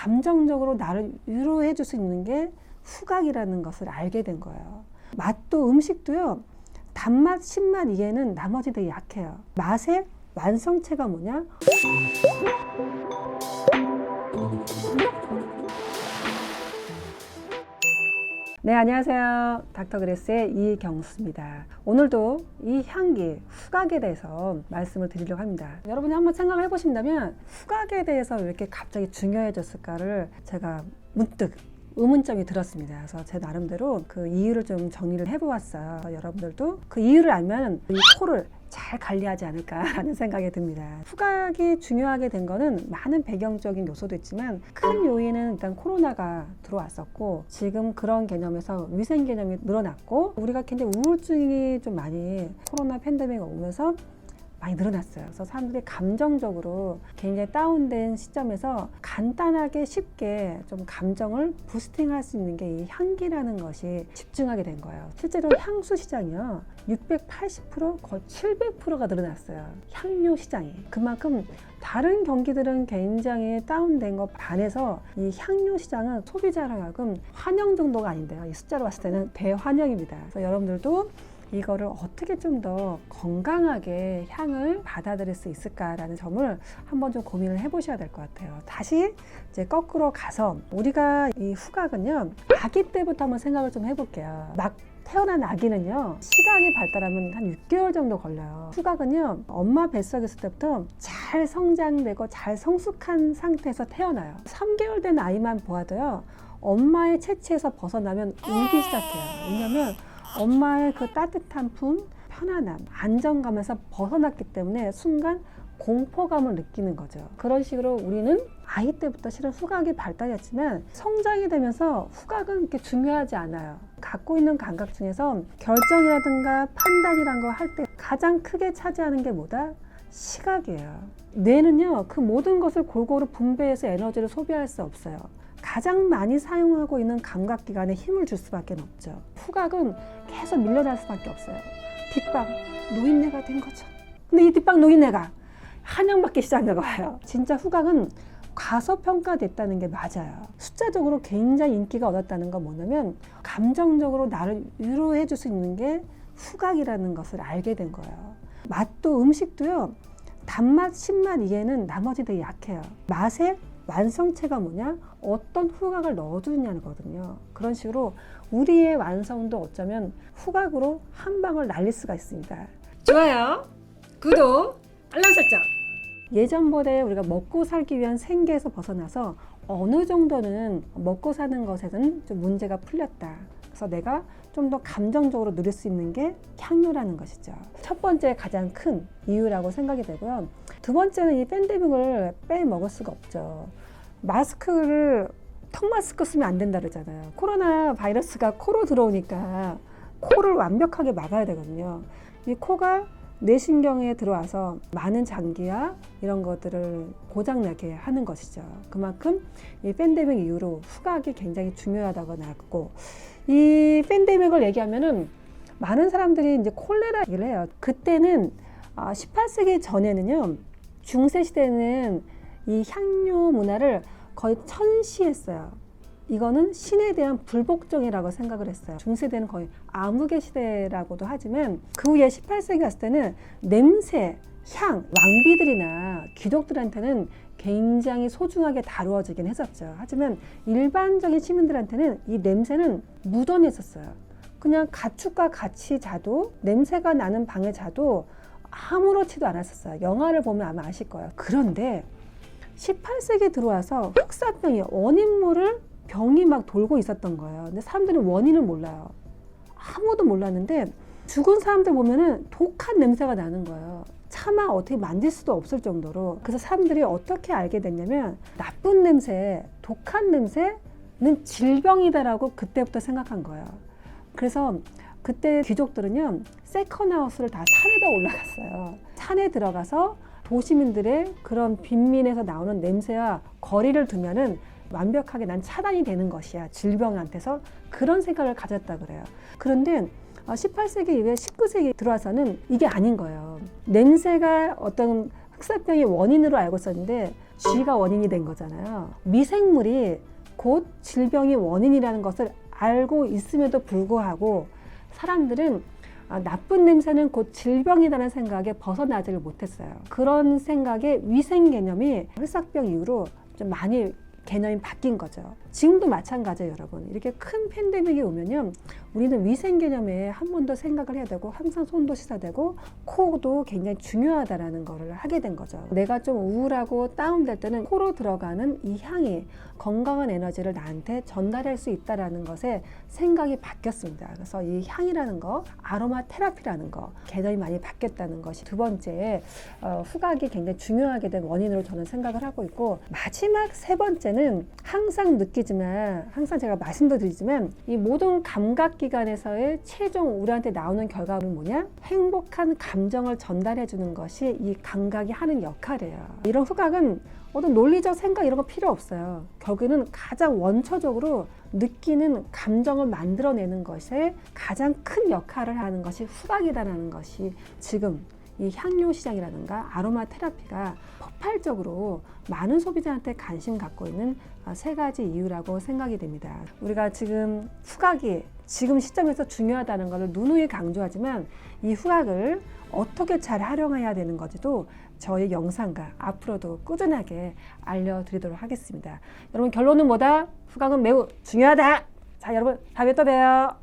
감정적으로 나를 위로해 줄 수 있는 게 후각이라는 것을 알게 된 거예요. 맛도 음식도요, 단맛, 신맛 이게는 나머지 되게 약해요. 맛의 완성체가 뭐냐? 네, 안녕하세요. 닥터그레스의 이경수입니다. 오늘도 이 향기, 후각에 대해서 말씀을 드리려고 합니다. 여러분이 한번 생각을 해보신다면 후각에 대해서 왜 이렇게 갑자기 중요해졌을까를 제가 문득 의문점이 들었습니다. 그래서 제 나름대로 그 이유를 좀 정리를 해보았어요. 여러분들도 그 이유를 알면 이 코를 잘 관리하지 않을까라는 생각이 듭니다. 후각이 중요하게 된 거는 많은 배경적인 요소도 있지만 큰 요인은 일단 코로나가 들어왔었고, 지금 그런 개념에서 위생 개념이 늘어났고, 우리가 굉장히 우울증이 좀 많이 코로나 팬데믹이 오면서 많이 늘어났어요. 그래서 사람들이 감정적으로 굉장히 다운된 시점에서 간단하게 쉽게 좀 감정을 부스팅할 수 있는 게 이 향기라는 것이 집중하게 된 거예요. 실제로 향수 시장이요, 680%, 거의 700%가 늘어났어요. 향료 시장이. 그만큼 다른 경기들은 굉장히 다운된 것 반해서 이 향료 시장은 소비자로 하여금 환영 정도가 아닌데요. 이 숫자로 봤을 때는 대환영입니다. 그래서 여러분들도 이거를 어떻게 좀 더 건강하게 향을 받아들일 수 있을까라는 점을 한번 좀 고민을 해보셔야 될 것 같아요. 다시 이제 거꾸로 가서 우리가 이 후각은요, 아기 때부터 한번 생각을 좀 해볼게요. 막 태어난 아기는요, 시간이 발달하면 한 6개월 정도 걸려요. 후각은요, 엄마 뱃속에 있을 때부터 잘 성장되고 잘 성숙한 상태에서 태어나요. 3개월 된 아이만 보아도요, 엄마의 채취에서 벗어나면 울기 시작해요. 왜냐면 엄마의 그 따뜻한 품, 편안함, 안정감에서 벗어났기 때문에 순간 공포감을 느끼는 거죠. 그런 식으로 우리는 아이 때부터 실은 후각이 발달했지만 성장이 되면서 후각은 그렇게 중요하지 않아요. 갖고 있는 감각 중에서 결정이라든가 판단이란 거 할 때 가장 크게 차지하는 게 뭐다? 시각이에요. 뇌는요, 그 모든 것을 골고루 분배해서 에너지를 소비할 수 없어요. 가장 많이 사용하고 있는 감각기관에 힘을 줄 수밖에 없죠. 후각은 계속 밀려날 수밖에 없어요. 뒷방 노인네가 된 거죠. 근데 이 뒷방 노인네가 환영받기 시작한 거예요. 진짜 후각은 과소평가됐다는 게 맞아요. 숫자적으로 굉장히 인기가 얻었다는 건 뭐냐면 감정적으로 나를 위로해 줄 수 있는 게 후각이라는 것을 알게 된 거예요. 맛도 음식도요, 단맛, 신맛 이게는 나머지 되게 약해요. 맛의 완성체가 뭐냐? 어떤 후각을 넣어주느냐는 거거든요. 그런 식으로 우리의 완성도 어쩌면 후각으로 한 방울 날릴 수가 있습니다. 좋아요, 구독, 알람 설정. 예전보다 우리가 먹고 살기 위한 생계에서 벗어나서 어느 정도는 먹고 사는 것에는 좀 문제가 풀렸다. 그래서 내가 좀 더 감정적으로 누릴 수 있는 게 향료라는 것이죠. 첫 번째 가장 큰 이유라고 생각이 되고요. 두 번째는 이 팬데믹을 빼먹을 수가 없죠. 마스크를 턱마스크 쓰면 안 된다 그러잖아요. 코로나 바이러스가 코로 들어오니까 코를 완벽하게 막아야 되거든요. 이 코가 뇌신경에 들어와서 많은 장기와 이런 것들을 고장나게 하는 것이죠. 그만큼 이 팬데믹 이후로 후각이 굉장히 중요하다고 나왔고, 이 팬데믹을 얘기하면은 많은 사람들이 이제 콜레라 얘기를 해요. 그때는 18세기 전에는요, 중세 시대는 이 향료 문화를 거의 천시했어요. 이거는 신에 대한 불복종이라고 생각을 했어요. 중세대는 거의 암흑의 시대라고도 하지만 그 후에 18세기 갔을 때는 냄새, 향, 왕비들이나 귀족들한테는 굉장히 소중하게 다루어지긴 했었죠. 하지만 일반적인 시민들한테는 이 냄새는 묻어냈었어요. 그냥 가축과 같이 자도, 냄새가 나는 방에 자도 아무렇지도 않았었어요. 영화를 보면 아마 아실 거예요. 그런데 18세기 들어와서 흑사병이 원인 모를 병이 막 돌고 있었던 거예요. 근데 사람들은 원인을 몰라요. 아무도 몰랐는데 죽은 사람들 보면은 독한 냄새가 나는 거예요. 차마 어떻게 만질 수도 없을 정도로. 그래서 사람들이 어떻게 알게 됐냐면 나쁜 냄새, 독한 냄새는 질병이다라고 그때부터 생각한 거예요. 그래서 그때 귀족들은요, 세컨하우스를 다 산에다 올라갔어요. 산에 들어가서 도시민들의 그런 빈민에서 나오는 냄새와 거리를 두면은 완벽하게 난 차단이 되는 것이야, 질병한테서. 그런 생각을 가졌다 그래요. 그런데 18세기 이후에 19세기 들어와서는 이게 아닌 거예요. 냄새가 어떤 흑사병의 원인으로 알고 있었는데 쥐가 원인이 된 거잖아요. 미생물이 곧 질병의 원인이라는 것을 알고 있음에도 불구하고 사람들은 나쁜 냄새는 곧 질병이라는 생각에 벗어나지를 못했어요. 그런 생각에 위생 개념이 흑사병 이후로 좀 많이 개념이 바뀐 거죠. 지금도 마찬가지예요, 여러분. 이렇게 큰 팬데믹이 오면요, 우리는 위생 개념에 한 번 더 생각을 해야 되고, 항상 손도 씻어야 되고, 코도 굉장히 중요하다라는 거를 하게 된 거죠. 내가 좀 우울하고 다운될 때는 코로 들어가는 이 향이 건강한 에너지를 나한테 전달할 수 있다라는 것에 생각이 바뀌었습니다. 그래서 이 향이라는 거, 아로마 테라피라는 거, 개념이 많이 바뀌었다는 것이 두 번째, 후각이 굉장히 중요하게 된 원인으로 저는 생각을 하고 있고, 마지막 세 번째는 항상 느끼지만, 항상 제가 말씀도 드리지만, 이 모든 감각기관에서의 최종 우리한테 나오는 결과는 뭐냐? 행복한 감정을 전달해 주는 것이 이 감각이 하는 역할이에요. 이런 후각은 어떤 논리적 생각 이런 거 필요 없어요. 결국에는 가장 원초적으로 느끼는 감정을 만들어내는 것에 가장 큰 역할을 하는 것이 후각이라는 것이 지금 이 향료 시장이라든가 아로마 테라피가 폭발적으로 많은 소비자한테 관심 갖고 있는 세 가지 이유라고 생각이 됩니다. 우리가 지금 후각이 지금 시점에서 중요하다는 것을 누누이 강조하지만 이 후각을 어떻게 잘 활용해야 되는 건지도 저의 영상과 앞으로도 꾸준하게 알려드리도록 하겠습니다. 여러분, 결론은 뭐다? 후각은 매우 중요하다. 자, 여러분, 다음에 또 봬요.